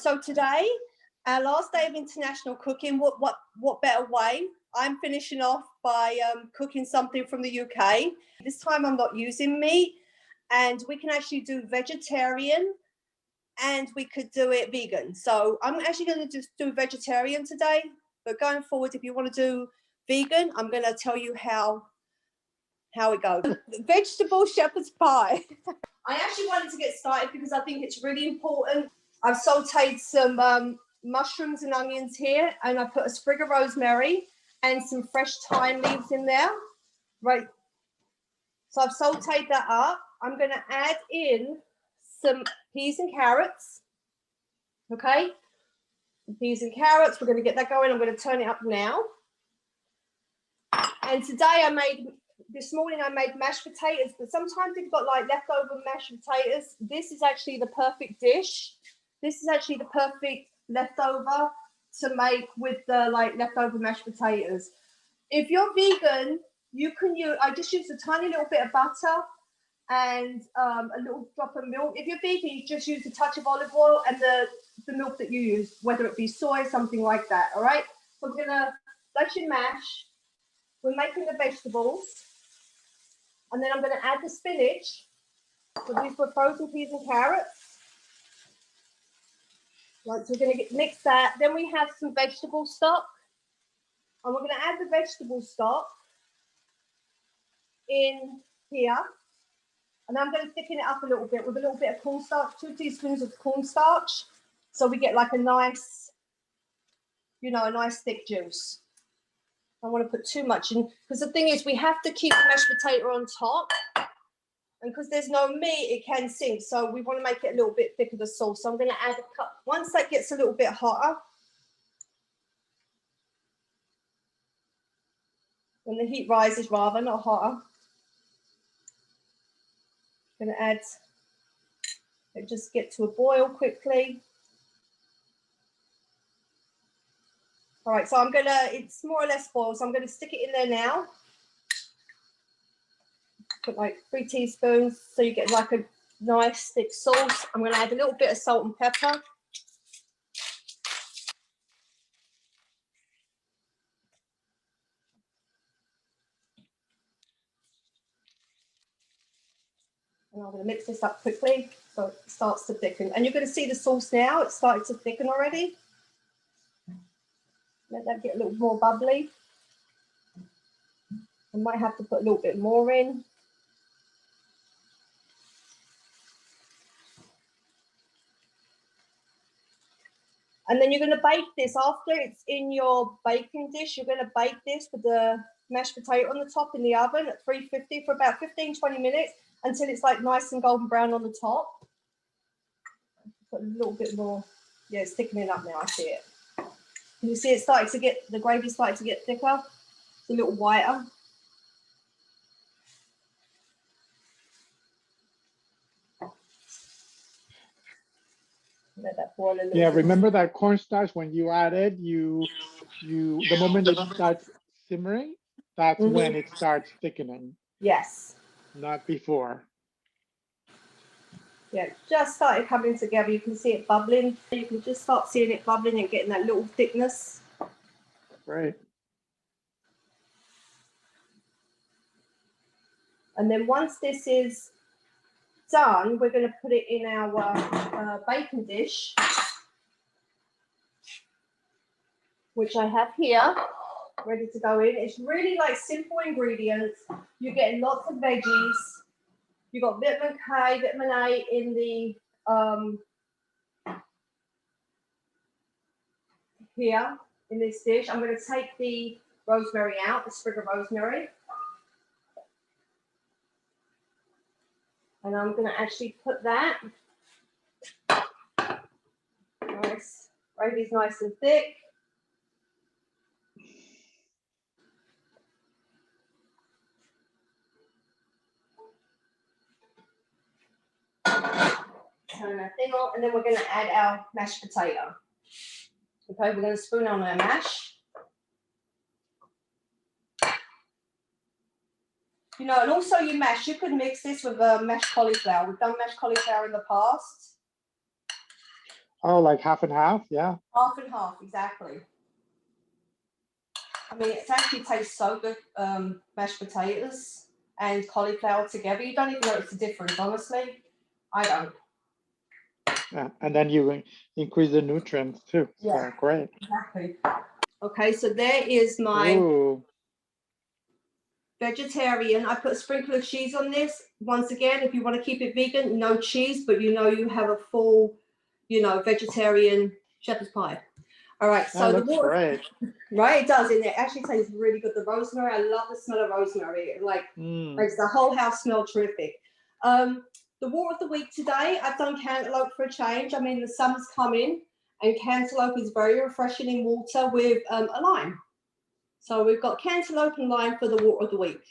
So today, our last day of international cooking, what better way? I'm finishing off by cooking something from the UK. This time I'm not using meat, and we can actually do vegetarian and we could do it vegan. So I'm actually going to just do vegetarian today, but going forward, if you want to do vegan, I'm going to tell you how it goes. Vegetable shepherd's pie. I actually wanted to get started because I think it's really important. I've sauteed some mushrooms and onions here, and I put a sprig of rosemary and some fresh thyme leaves in there. Right. So I've sauteed that up. I'm going to add in some peas and carrots. Okay. Peas and carrots. We're going to get that going. I'm going to turn it up now. And today this morning I made mashed potatoes, but sometimes you've got like leftover mashed potatoes. This is actually the perfect dish. This is actually the perfect leftover to make with the leftover mashed potatoes. If you're vegan, you can use, I just use a tiny little bit of butter and a little drop of milk. If you're vegan, you just use a touch of olive oil and the milk that you use, whether it be soy, something like that, all right? So we're gonna, that's your mash. We're making the vegetables. And then I'm gonna add the spinach. So these were frozen peas and carrots. Right, so we're going to mix that. Then we have some vegetable stock. And we're going to add the vegetable stock in here. And I'm going to thicken it up a little bit with a little bit of cornstarch, 2 teaspoons of cornstarch. So we get like a nice, a nice thick juice. I don't want to put too much in, because the thing is we have to keep the mashed potato on top. And because there's no meat, it can sink. So we want to make it a little bit thicker, the sauce. So I'm going to add a cup. Once that gets a little bit hotter, when the heat rises rather, not hotter, I'm going to add, it just get to a boil quickly. All right, so it's more or less boiled. So I'm going to stick it in there now. Put like 3 teaspoons so you get like a nice thick sauce. I'm going to add a little bit of salt and pepper. And I'm going to mix this up quickly so it starts to thicken. And you're going to see the sauce now. It's started to thicken already. Let that get a little more bubbly. I might have to put a little bit more in. And then you're going to bake this after it's in your baking dish. You're going to bake this with the mashed potato on the top in the oven at 350 for about 15-20 minutes until it's like nice and golden brown on the top. Put a little bit more. Yeah, it's thickening up now. I see it. You see it starting to get, the gravy starting to get thicker. It's a little whiter. Let that boil a little bit. Remember that cornstarch, when you add it, the moment it starts simmering, that's when it starts thickening. Yes. Not before. Yeah, just started coming together. You can see it bubbling. You can just start seeing it bubbling and getting that little thickness. Right. And then once this is done, we're going to put it in our baking dish, which I have here, ready to go in. It's really like simple ingredients. You're getting lots of veggies. You've got vitamin K, vitamin A in the here in this dish. I'm going to take the rosemary out, the sprig of rosemary. And I'm going to actually put that. Nice. Gravy's nice and thick. Turn that thing on, and then we're going to add our mashed potato. Okay, we're going to spoon on our mash. And also you mash, you could mix this with mashed cauliflower. We've done mashed cauliflower in the past. Oh, like half and half? Yeah. Half and half, exactly. I mean, it actually tastes so good, mashed potatoes and cauliflower together. You don't even notice the difference, honestly. I don't. Yeah. And then you increase the nutrients too. Yeah, So great. exactly. Okay, so there is my Ooh. vegetarian. I put a sprinkle of cheese on this. Once again, if you want to keep it vegan, no cheese, but you know you have a full, you know, vegetarian shepherd's pie. All right, That so the looks water, great. right? It does, and it actually tastes really good. The rosemary, I love the smell of rosemary. It like Mm. makes the whole house smell terrific. The water of the week today, I've done cantaloupe for a change. I mean, the summer's coming, and cantaloupe is very refreshing in water with a lime. So we've got cantaloupe and lime for the water of the week.